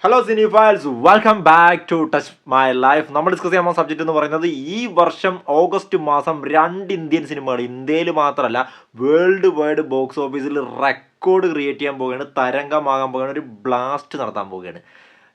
Hello cinephiles, welcome back to touch my life. നമ്മൾ discuss ചെയ്യാൻ പോകുന്ന സബ്ജക്റ്റ് എന്ന് പറയുന്നത് ഈ വർഷം ഓഗസ്റ്റ് മാസം 2 ഇന്ത്യൻ സിനിമകൾ ഇന്ത്യയിൽ മാത്രമല്ല വേൾഡ് വൈഡ് ബോക്സ് ഓഫീസിൽ റെക്കോർഡ് ക്രിയേറ്റ് ചെയ്യാൻ പോവുകയാണ്, തരംഗമാകാൻ പോവുകയാണ്, ഒരു ബ്ലാസ്റ്റ് നടത്താൻ പോവുകയാണ്.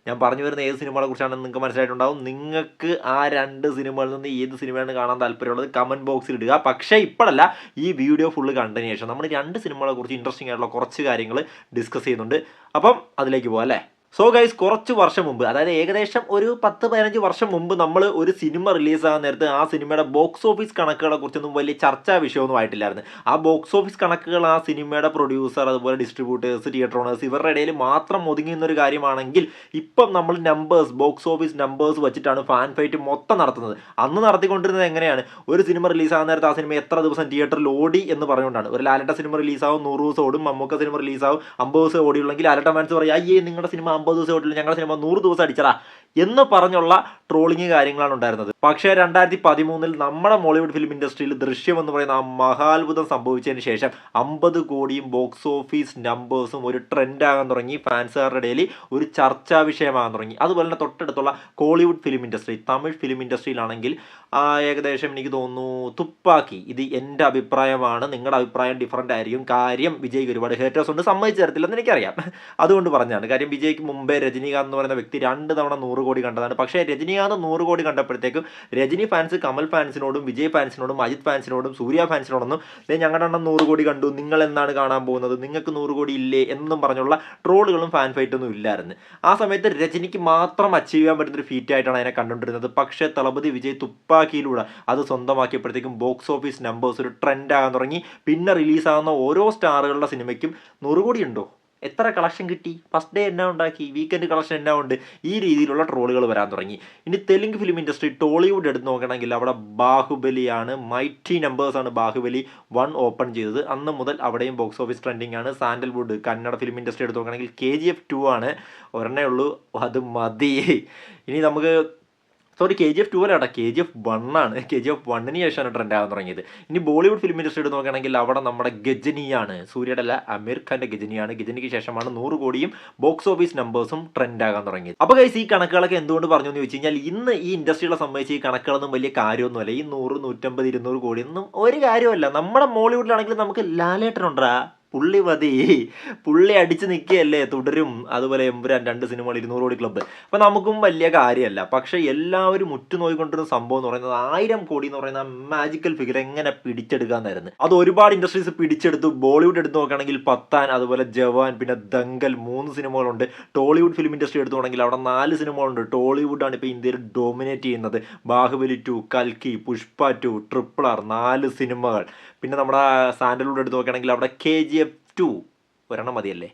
ഞാൻ പറഞ്ഞു വരുന്ന ഏത് സിനിമകളെ കുറിച്ചാണെന്ന് നിങ്ങൾക്ക് മനസ്സിലായിട്ടുണ്ടാവും. നിങ്ങൾക്ക് ആ 2 സിനിമകളിൽ നിന്ന് ഏത് സിനിമയാണ് കാണാൻ താല്പര്യമുള്ളത് കമൻറ്റ് ബോക്സിൽ ഇടുക. പക്ഷേ ഇപ്പോഴല്ല, ഈ വീഡിയോ ഫുള്ള് കണ്ടതിന് ശേഷം നമ്മൾ 2 സിനിമകളെ കുറിച്ച് ഇൻട്രസ്റ്റിംഗ് ആയിട്ടുള്ള കുറച്ച് കാര്യങ്ങൾ ഡിസ്കസ് ചെയ്യുന്നുണ്ട്. അപ്പം അതിലേക്ക് പോകാം അല്ലേ. സോ ഗൈസ്, കുറച്ച് വർഷം മുമ്പ്, അതായത് ഏകദേശം ഒരു 10-15 വർഷം മുമ്പ് നമ്മൾ ഒരു സിനിമ റിലീസാകാൻ നേരത്ത് ആ സിനിമയുടെ ബോക്സ് ഓഫീസ് കണക്കുകളെ കുറിച്ചൊന്നും വലിയ ചർച്ചാ വിഷയമൊന്നും ആയിട്ടില്ലായിരുന്നു. ആ ബോക്സ് ഓഫീസ് കണക്കുകൾ ആ സിനിമയുടെ പ്രൊഡ്യൂസർ, അതുപോലെ ഡിസ്ട്രിബ്യൂട്ടേഴ്സ്, തിയേറ്റർ ഓണേഴ്സ് ഇവരുടെ ഇടയിൽ മാത്രം ഒതുങ്ങിയെന്നൊരു കാര്യമാണെങ്കിൽ ഇപ്പം നമ്മൾ നമ്പേഴ്സ്, ബോക്സ് ഓഫീസ് നമ്പേഴ്സ് വെച്ചിട്ടാണ് ഫാൻ ഫൈറ്റ് മൊത്തം നടത്തുന്നത്. അന്ന് നടത്തിക്കൊണ്ടിരുന്നത് എങ്ങനെയാണ്? ഒരു സിനിമ റിലീസാകാൻ നേരത്ത് ആ സിനിമ എത്ര ദിവസം തിയേറ്ററിൽ ഓടി എന്ന് പറഞ്ഞുകൊണ്ടാണ്. ഒരു ലാലേട്ട സിനിമ റിലീസാവും 100 ദിവസം ഓടും, മമ്മൂക്ക സിനിമ റിലീസാവും 50 ദിവസം ഓടിയുള്ളെങ്കിൽ ലാലേട്ട ഫാൻസ് പറയും, അയ്യേ നിങ്ങളുടെ സിനിമ 50 ദിവസം ഓടില്ല, ഞങ്ങളുടെ സിനിമ 100 ദിവസം അടിച്ചടാ എന്ന് പറഞ്ഞുള്ള ട്രോളിങ് കാര്യങ്ങളാണ് ഉണ്ടായിരുന്നത്. പക്ഷേ 2013 നമ്മുടെ മോളിവുഡ് ഫിലിം ഇൻഡസ്ട്രിയിൽ ദൃശ്യം എന്ന് പറയുന്ന ആ മഹാത്ഭുതം സംഭവിച്ചതിന് ശേഷം 50 കോടിയും ബോക്സ് ഓഫീസ് നമ്പേഴ്സും ഒരു ട്രെൻഡാകാൻ തുടങ്ങി, ഫാൻസുകാരുടെ ഇടയിൽ ഒരു ചർച്ചാ വിഷയമാകാൻ തുടങ്ങി. അതുപോലെ തന്നെ തൊട്ടടുത്തുള്ള Kollywood film industry, Tamil film ഇൻഡസ്ട്രിയിലാണെങ്കിൽ ഏകദേശം എനിക്ക് തോന്നുന്നു തുപ്പാക്കി, ഇത് എൻ്റെ അഭിപ്രായമാണ്, നിങ്ങളുടെ അഭിപ്രായം ഡിഫറൻ്റ് ആയിരിക്കും, കാര്യം വിജയ്ക്ക് ഒരുപാട് ഹേറ്റേഴ്സ് ഉണ്ട്, സമ്മതിച്ചു തരത്തില്ലെന്ന് എനിക്കറിയാം, അതുകൊണ്ട് പറഞ്ഞാണ്. കാര്യം വിജയ്ക്ക് മുമ്പേ രജനീകാന്ത് എന്ന് പറയുന്ന വ്യക്തി 2 തവണ 100 കോടി കണ്ടതാണ്. പക്ഷേ രജനീകാന്ത് 100 കോടി കണ്ടപ്പോഴത്തേക്കും രജനി ഫാൻസ് കമൽ ഫാൻസിനോടും വിജയ് ഫാൻസിനോടും അജിത് ഫാൻസിനോടും സൂര്യ ഫാൻസിനോടൊന്നും ഞങ്ങളുടെ എണ്ണം 100 കോടി കണ്ടു, നിങ്ങൾ എന്താണ് കാണാൻ പോകുന്നത്, നിങ്ങൾക്ക് 100 കോടി ഇല്ലേ എന്നും പറഞ്ഞുള്ള ട്രോളുകളും ഫാൻ ഫൈറ്റൊന്നും ഇല്ലായിരുന്നു. ആ സമയത്ത് രജനിക്ക് മാത്രം അച്ചീവ് ചെയ്യാൻ പറ്റുന്നൊരു ഫീറ്റായിട്ടാണ് അതിനെ കണ്ടുകൊണ്ടിരുന്നത്. പക്ഷേ തളപതി വിജയ് തുപ്പാക്കിയിലൂടെ അത് സ്വന്തമാക്കിയപ്പോഴത്തേക്കും ബോക്സ് ഓഫീസ് നമ്പേഴ്സ് ഒരു ട്രെൻഡാകാൻ തുടങ്ങി. പിന്നെ റിലീസാകുന്ന ഓരോ സ്റ്റാറുകളുടെ സിനിമയ്ക്കും 100 കോടി ഉണ്ടോ, എത്ര കളക്ഷൻ കിട്ടി, ഫസ്റ്റ് ഡേ എന്നാ ഉണ്ടാക്കി, വീക്കെൻഡ് കളക്ഷൻ എന്നാ ഉണ്ട്, ഈ രീതിയിലുള്ള ട്രോളുകൾ വരാൻ തുടങ്ങി. ഇനി തെലുങ്ക് ഫിലിം ഇൻഡസ്ട്രി, ടോളിവുഡ് എടുത്ത് നോക്കണമെങ്കിൽ അവിടെ ബാഹുബലിയാണ്, മൈറ്റി നമ്പേഴ്സാണ് ബാഹുബലി 1 ഓപ്പൺ ചെയ്തത്. അന്ന് മുതൽ അവിടെയും ബോക്സ് ഓഫീസ് ട്രെൻഡിങ് ആണ്. സാൻഡൽവുഡ് കന്നഡ ഫിലിം ഇൻഡസ്ട്രി എടുത്ത് നോക്കണമെങ്കിൽ KGF 2 ആണ്, ഒരെണ്ണേ ഉള്ളൂ, അത് മതി. ഇനി നമുക്ക് KGF 2 അല്ല, KGF 1 ആണ്. KGF 1-ന് ശേഷമാണ് ട്രെൻഡ് ആകാൻ തുടങ്ങിയത്. ഇനി ബോളിവുഡ് ഫിലിം ഇൻഡസ്ട്രി എടുത്ത് നോക്കുകയാണെങ്കിൽ അവിടെ നമ്മുടെ ഗജനിയാണ്, സൂര്യയുടെ അല്ല അമീർ ഖാൻ്റെ ഗജനിയാണ്. ഗജനിക്ക് ശേഷമാണ് 100 കോടിയും ബോക്സ് ഓഫീസ് നമ്പേഴ്സും ട്രെൻഡ് ആകാൻ തുടങ്ങിയത്. അപ്പോൾ ഗൈസ്, ഈ കണക്കുകളൊക്കെ എന്തുകൊണ്ട് പറഞ്ഞു എന്ന് ചോദിച്ചു കഴിഞ്ഞാൽ ഇന്ന് ഈ ഇൻഡസ്ട്രികളെ സംബന്ധിച്ച് ഈ കണക്കുകളൊന്നും വലിയ കാര്യമൊന്നുമല്ല. ഈ 100, 150, 200 കോടി ഒന്നും ഒരു കാര്യമല്ല. നമ്മുടെ മോളിവുഡിലാണെങ്കിലും നമുക്ക് ലാലേട്ടനുണ്ടാ, പുള്ളി മതി, പുള്ളി അടിച്ച് നിൽക്കുകയല്ലേ, തുടരും, അതുപോലെ എമ്പുരാൻ 2 സിനിമകൾ 200 കോടി ക്ലബ്ബ്. അപ്പം നമുക്കും വലിയ കാര്യമല്ല. പക്ഷേ എല്ലാവരും ഉറ്റുനോക്കിക്കൊണ്ടിരുന്ന സംഭവം എന്ന് പറയുന്നത് 1000 കോടി എന്ന് പറയുന്ന മാജിക്കൽ ഫിഗർ എങ്ങനെ പിടിച്ചെടുക്കാമെന്നായിരുന്നു. അത് ഒരുപാട് ഇൻഡസ്ട്രീസ് പിടിച്ചെടുത്തു. ബോളിവുഡ് എടുത്ത് നോക്കുകയാണെങ്കിൽ പത്താൻ, അതുപോലെ ജവാൻ, പിന്നെ ദങ്കൽ 3 സിനിമകളുണ്ട്. ടോളിവുഡ് ഫിലിം ഇൻഡസ്ട്രി എടുത്ത് നോക്കുകയാണെങ്കിൽ അവിടെ 4 സിനിമകളുണ്ട്. ടോളിവുഡാണ് ഇപ്പോൾ ഇന്ത്യയിൽ ഡോമിനേറ്റ് ചെയ്യുന്നത്. ബാഹുബലി 2, കൽക്കി, പുഷ്പ 2, RRR 4 സിനിമകൾ. പിന്നെ നമ്മുടെ സാൻഡൽവുഡ് എടുത്ത് നോക്കുകയാണെങ്കിൽ അവിടെ KGF 2 ഒരെണ്ണം മതിയല്ലേ,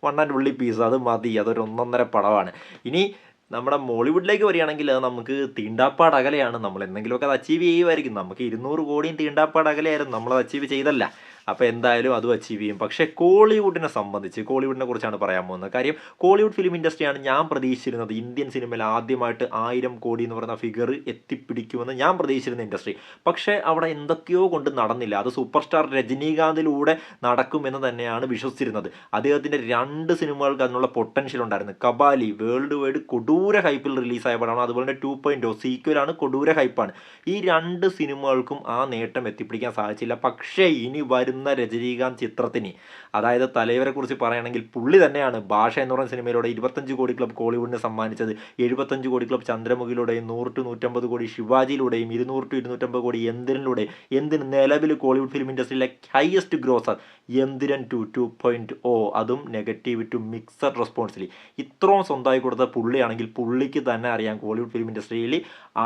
1 ആൻഡ് ഉള്ളി പീസ്, അത് മതി, അതൊരു 1.5 പടമാണ്. ഇനി നമ്മുടെ മോളിവുഡിലേക്ക് വരികയാണെങ്കിൽ അത് നമുക്ക് തീണ്ടാപ്പാട് അകലെയാണ്. നമ്മൾ എന്തെങ്കിലുമൊക്കെ അത് അച്ചീവ് ചെയ്യുമായിരിക്കും. നമുക്ക് 200 കോടിയും തീണ്ടാപ്പാട് അകലെയായിരുന്നു, നമ്മളത് അച്ചീവ് ചെയ്തല്ല. അപ്പോൾ എന്തായാലും അതും അച്ചീവ് ചെയ്യും. പക്ഷേ കോളിവുഡിനെ സംബന്ധിച്ച്, കോളിവുഡിനെ കുറിച്ചാണ് പറയാൻ പോകുന്നത്. കാര്യം കോളിവുഡ് ഫിലിം ഇൻഡസ്ട്രിയാണ് ഞാൻ പ്രതീക്ഷിച്ചിരുന്നത് ഇന്ത്യൻ സിനിമയിൽ ആദ്യമായിട്ട് 1000 കോടി എന്ന് പറയുന്ന ഫിഗർ എത്തിപ്പിടിക്കുമെന്ന് ഞാൻ പ്രതീക്ഷിച്ചിരുന്ന ഇൻഡസ്ട്രി. പക്ഷേ അവിടെ എന്തൊക്കെയോ കൊണ്ട് നടന്നില്ല. അത് സൂപ്പർ സ്റ്റാർ രജനീകാന്തിലൂടെ നടക്കുമെന്ന് തന്നെയാണ് വിശ്വസിച്ചിരുന്നത്. അദ്ദേഹത്തിൻ്റെ 2 സിനിമകൾക്ക് അതിനുള്ള പൊട്ടൻഷ്യൽ ഉണ്ടായിരുന്നു. കബാലി വേൾഡ് വൈഡ് കൊടൂര ഹൈപ്പിൽ റിലീസായ പടമാണ്. അതുപോലെ തന്നെ 2.0 സീക്വലാണ്, കൊടൂര ഹൈപ്പാണ്. ഈ 2 സിനിമകൾക്കും ആ നേട്ടം എത്തിപ്പിടിക്കാൻ സാധിച്ചില്ല. പക്ഷേ ഇനി വരുന്ന രജനീകാന്ത് ചിത്രത്തിന്, അതായത് തലൈവരെ കുറിച്ച് പറയുകയാണെങ്കിൽ പുള്ളി തന്നെയാണ് ഭാഷ എന്ന് പറയുന്ന സിനിമയിലൂടെ 25 കോടി ക്ലബ് കോളിവുഡിനെ സമ്മാനിച്ചത്. 75 കോടി ക്ലബ് ചന്ദ്രമുഖിലൂടെയും 100-150 കോടി ശിവാജിയിലൂടെയും 200-250 കോടി എന്തിനിലൂടെയും. എന്തിന് നിലവിൽ കോളിവുഡ് ഫിലിം ഇൻഡസ്ട്രിയിലെ ഹയസ്റ്റ് ഗ്രോസർ എന്തിരൻ 2.0, അതും നെഗറ്റീവ് ടു മിക്സഡ് റെസ്പോൺസിൽ ഇത്രയും സ്വന്തമായി കൊടുത്ത പുള്ളിയാണെങ്കിൽ പുള്ളിക്ക് തന്നെ അറിയാം കോളിവുഡ് ഫിലിം ഇൻഡസ്ട്രിയിൽ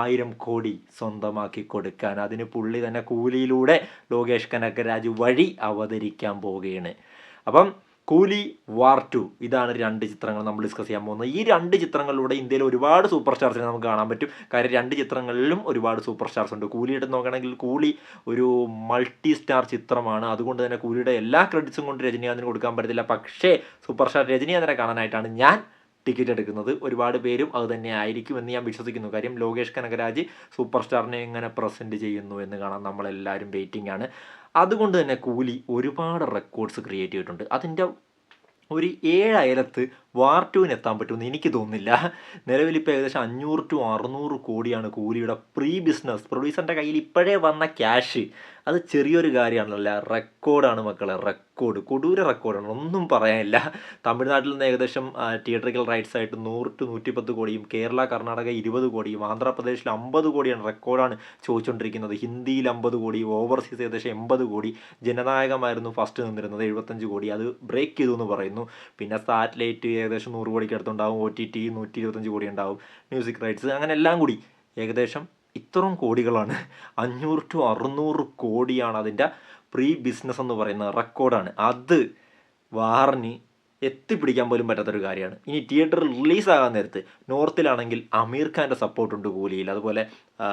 1000 കോടി സ്വന്തമാക്കി കൊടുക്കാൻ. അതിന് പുള്ളി തന്നെ കൂലിയിലൂടെ ലോകേഷ് കനകരാജ് വഴി അവതരിക്കാൻ പോവുകയാണ്. അപ്പം കൂലി വാർ 2, ഇതാണ് 2 ചിത്രങ്ങൾ നമ്മൾ ഡിസ്കസ് ചെയ്യാൻ പോകുന്നത്. ഈ 2 ചിത്രങ്ങളിലൂടെ ഇന്ത്യയിൽ ഒരുപാട് സൂപ്പർ സ്റ്റാർസിനെ നമുക്ക് കാണാൻ പറ്റും. കാര്യം 2 ചിത്രങ്ങളിലും ഒരുപാട് സൂപ്പർ സ്റ്റാർസ് ഉണ്ട്. കൂലി എടുത്ത് നോക്കുകയാണെങ്കിൽ കൂലി ഒരു മൾട്ടി സ്റ്റാർ ചിത്രമാണ്. അതുകൊണ്ട് തന്നെ കൂലിയുടെ എല്ലാ ക്രെഡിറ്റ്സും കൊണ്ട് രജനീകാന്തിന് കൊടുക്കാൻ പറ്റത്തില്ല. പക്ഷേ സൂപ്പർ സ്റ്റാർ രജനീകാന്തിനെ കാണാനായിട്ടാണ് ഞാൻ ടിക്കറ്റ് എടുക്കുന്നത്. ഒരുപാട് പേരും അത് തന്നെ ആയിരിക്കും എന്ന് ഞാൻ വിശ്വസിക്കുന്നു. കാര്യം ലോകേഷ് കനകരാജ് സൂപ്പർ സ്റ്റാറിനെ എങ്ങനെ പ്രസൻറ്റ് ചെയ്യുന്നു എന്ന് കാണാൻ നമ്മളെല്ലാവരും വെയിറ്റിംഗ് ആണ്. അതുകൊണ്ട് തന്നെ കൂലി ഒരുപാട് റെക്കോർഡ്സ് ക്രിയേറ്റ് ചെയ്തിട്ടുണ്ട്. അതിൻ്റെ ഒരു 7 അയലത്ത് വാർ 2 എത്താൻ പറ്റുമെന്ന് എനിക്ക് തോന്നുന്നില്ല. നിലവിലിപ്പോൾ ഏകദേശം 500 to 600 കോടിയാണ് കൂലിയുടെ പ്രീ ബിസിനസ്. പ്രൊഡ്യൂസറിൻ്റെ കയ്യിൽ ഇപ്പോഴേ വന്ന ക്യാഷ് അത് ചെറിയൊരു കാര്യമാണല്ലോ. റെക്കോർഡാണ് മക്കളെ, റെക്കോർഡ്, കൊടൂര റെക്കോർഡാണ്, ഒന്നും പറയാനില്ല. തമിഴ്നാട്ടിൽ നിന്ന് ഏകദേശം തിയേറ്ററിക്കൽ റൈറ്റ്സ് ആയിട്ട് 100 to 110 കോടിയും, കേരള കർണാടക 20 കോടിയും, ആന്ധ്രാപ്രദേശിൽ 50 കോടിയാണ് റെക്കോർഡാണ് ചോദിച്ചുകൊണ്ടിരിക്കുന്നത്. ഹിന്ദിയിൽ 50 കോടി, ഓവർസീസ് ഏകദേശം 80 കോടി. ജനനായകമായിരുന്നു ഫസ്റ്റ് നിന്നിരുന്നത് 75 കോടി, അത് ബ്രേക്ക് ചെയ്തു എന്ന് പറയുന്നു. പിന്നെ സാറ്റലൈറ്റ് ഏകദേശം 100 കോടിക്ക് അടുത്തുണ്ടാവും, OTT 125 കോടി ഉണ്ടാവും, മ്യൂസിക് റൈറ്റ്സ്, അങ്ങനെ എല്ലാം കൂടി ഏകദേശം ഇത്രയും കോടികളാണ്. 500 to 600 കോടിയാണ് അതിൻ്റെ പ്രീ ബിസിനസ് എന്ന് പറയുന്നത്, റെക്കോർഡാണ്. അത് വാറിന് എത്തിപ്പിടിക്കാൻ പോലും പറ്റാത്തൊരു കാര്യമാണ്. ഇനി തിയേറ്ററിൽ റിലീസാകാൻ നേരത്ത് നോർത്തിലാണെങ്കിൽ അമീർ ഖാൻ്റെ സപ്പോർട്ടുണ്ട് കൂലിയിൽ, അതുപോലെ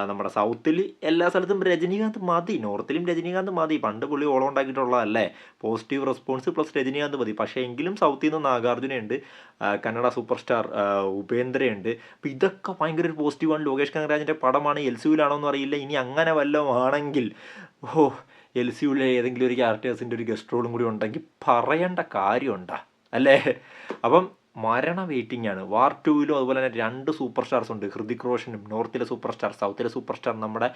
നമ്മുടെ സൗത്തിൽ എല്ലാ സ്ഥലത്തും രജനീകാന്ത് മതി, നോർത്തിലും രജനീകാന്ത് മതി. പണ്ട് പുള്ളി ഓളം ഉണ്ടാക്കിയിട്ടുള്ളതല്ലേ, പോസിറ്റീവ് റെസ്പോൺസ് പ്ലസ് രജനീകാന്ത് മതി. പക്ഷേ എങ്കിലും സൗത്തിൽ നിന്ന് നാഗാർജുനയുണ്ട്, കന്നഡ സൂപ്പർ സ്റ്റാർ ഉപേന്ദ്രയുണ്ട്. അപ്പോൾ ഇതൊക്കെ ഭയങ്കര ഒരു പോസിറ്റീവാണ്. ലോകേഷ് കനകരാജിൻ്റെ പടമാണ്, LCUവിലാണോ എന്ന് അറിയില്ല. ഇനി അങ്ങനെ വല്ലതും ആണെങ്കിൽ LCUവിലെ ഏതെങ്കിലും ഒരു ക്യാരക്ടേഴ്സിൻ്റെ ഒരു ഗസ്റ്റ് റോളും കൂടി ഉണ്ടെങ്കിൽ പറയേണ്ട കാര്യമുണ്ടാ അല്ലേ. അപ്പം മരണ വെയിറ്റിംഗ് ആണ്. വാർ 2വിലും അതുപോലെ തന്നെ 2 സൂപ്പർ സ്റ്റാർസ് ഉണ്ട്, ഹൃതിക് റോഷനും, നോർത്തിലെ സൂപ്പർ സ്റ്റാർ, സൗത്തിലെ സൂപ്പർ സ്റ്റാർ നമ്മുടെ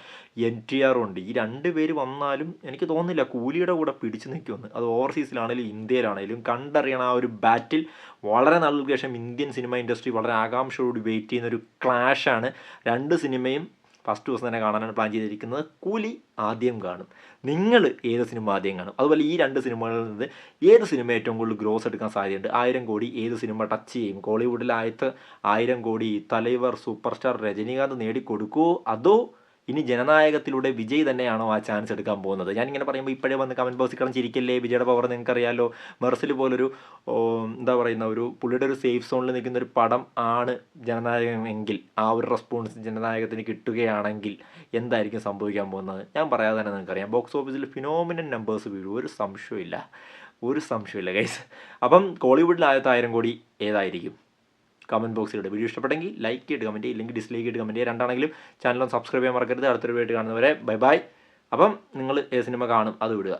NTRും ഉണ്ട്. ഈ 2 പേര് വന്നാലും എനിക്ക് തോന്നുന്നില്ല കൂലിയുടെ കൂടെ പിടിച്ചു നിൽക്കുമെന്ന്. അത് ഓവർസീസിലാണെങ്കിലും ഇന്ത്യയിലാണെങ്കിലും കണ്ടറിയണ ആ ഒരു ബാറ്റിൽ വളരെ നാളുകൾക്ക് ശേഷം ഇന്ത്യൻ സിനിമ ഇൻഡസ്ട്രി വളരെ ആകാംക്ഷയോട് വെയിറ്റ് ചെയ്യുന്ന ഒരു ക്ലാഷാണ്. 2 സിനിമയും ഫസ്റ്റ് ദിവസം തന്നെ കാണാനാണ് പ്ലാൻ ചെയ്തിരിക്കുന്നത്. കൂലി ആദ്യം കാണും. നിങ്ങൾ ഏത് സിനിമ ആദ്യം കാണും? അതുപോലെ ഈ 2 സിനിമകളിൽ നിന്ന് ഏത് സിനിമ ഏറ്റവും കൂടുതൽ ഗ്രോസ് എടുക്കാൻ സാധ്യതയുണ്ട്? 1000 കോടി ഏത് സിനിമ ടച്ച് ചെയ്യും? കോളിവുഡിലെ ആദ്യത്തെ 1000 കോടി തലൈവർ സൂപ്പർ സ്റ്റാർ രജനീകാന്ത് നേടിക്കൊടുക്കുമോ, അതോ ഇനി ജനനായകത്തിലൂടെ വിജയ് തന്നെയാണോ ആ ചാൻസ് എടുക്കാൻ പോകുന്നത്? ഞാനിങ്ങനെ പറയുമ്പോൾ ഇപ്പോഴേ വന്ന് കമൻറ്റ് ബോക്സിൽ ചിരിക്കല്ലേ, വിജയുടെ പവർ നിങ്ങൾക്കറിയാലോ. മെർസിൽ പോലൊരു എന്താ പറയുന്ന ഒരു പുള്ളിയുടെ ഒരു സേഫ് സോണിൽ നിൽക്കുന്ന ഒരു പടം ആണ് ജനനായകം എങ്കിൽ, ആ ഒരു റെസ്പോൺസ് ജനനായകത്തിന് കിട്ടുകയാണെങ്കിൽ എന്തായിരിക്കും സംഭവിക്കാൻ പോകുന്നത്? ഞാൻ പറയാതെ തന്നെ നിങ്ങൾക്കറിയാം, ബോക്സ് ഓഫീസിൽ ഫിനോമിനൽ നമ്പേഴ്സ് വീഴും, ഒരു സംശയമില്ല ഗൈസ്. അപ്പം കോളിവുഡിൽ ആദ്യത്തെ 1000 കോടി ഏതായിരിക്കും? കമൻറ്റ് ബോക്സിലിട്ട്. വീഡിയോ ഇഷ്ടപ്പെട്ടെങ്കിൽ ലൈക്ക് ചെയ്തിട്ട് കമൻറ്റ് ചെയ്യുക, ഇല്ലെങ്കിൽ ഡിസ്ലൈക്ക് ചെയ്തിട്ട് കമൻറ്റ് ചെയ്യുക. രണ്ടാണെങ്കിലും ചാനൽ സബ്സ്ക്രൈബ് ചെയ്യാൻ മറക്കരുത്. അടുത്തൊരു വീഡിയോ കാണുന്നവരെ ബൈ ബൈ. അപ്പം നിങ്ങൾ ഏത് സിനിമ കാണും അത് വിടുക.